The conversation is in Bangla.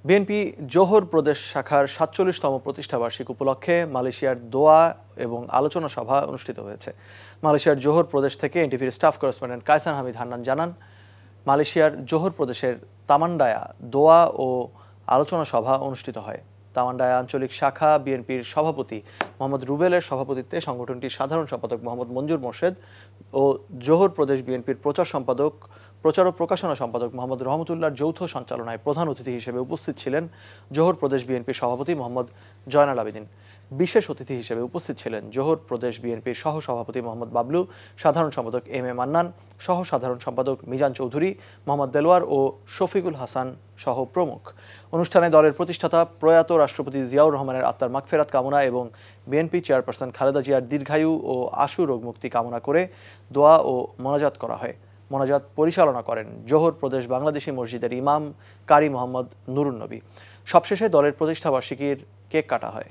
বিএনপি জোহর প্রদেশ শাখার ৪৭তম প্রতিষ্ঠাবার্ষিকী উপলক্ষে মালয়েশিয়ার দোয়া এবং আলোচনা সভা অনুষ্ঠিত হয়েছে। মালয়েশিয়ার জোহর প্রদেশ থেকে এনটিভির স্টাফ করেসপন্ডেন্ট কায়সার হামিদ হান্নান জানান, মালয়েশিয়ার জোহর প্রদেশের তামান্ডায়া দোয়া ও আলোচনা সভা অনুষ্ঠিত হয়। তামান্ডায়া আঞ্চলিক শাখা বিএনপির সভাপতি মোহাম্মদ রুবেলের সভাপতিত্বে সংগঠনটির সাধারণ সম্পাদক মোহাম্মদ মঞ্জুর মোর্শেদ ও জোহর প্রদেশ বিএনপির প্রচার ও প্রকাশনা সম্পাদক মোহাম্মদ রহমতুল্লাহর যৌথ সঞ্চালনায় প্রধান অতিথি হিসেবে উপস্থিত ছিলেন জোহর প্রদেশ বিএনপির সভাপতি মোহাম্মদ জয়নাল আবেদিন। বিশেষ অতিথি হিসেবে উপস্থিত ছিলেন জোহর প্রদেশ বিএনপির সহ সভাপতি মোহাম্মদ বাবলু, সাধারণ সম্পাদক এম এ মান্নান, সহ সাধারণ সম্পাদক মিজান চৌধুরী, মোহাম্মদ দেলোয়ার ও শফিকুল হাসান সহ প্রমুখ। অনুষ্ঠানে দলের প্রতিষ্ঠাতা প্রয়াত রাষ্ট্রপতি জিয়াউর রহমানের আত্মার মাগফিরাত কামনা এবং বিএনপি চেয়ারপারসন খালেদা জিয়ার দীর্ঘায়ু ও আশু রোগমুক্তি কামনা করে দোয়া ও মোনাজাত করা হয়। মোনাজাত পরিচালনা করেন জোহর প্রদেশ বাংলাদেশি মসজিদের ইমাম কারি মোহাম্মদ নুরুন নবী। সবশেষে দলের প্রতিষ্ঠাবার্ষিকীর কেক কাটা হয়।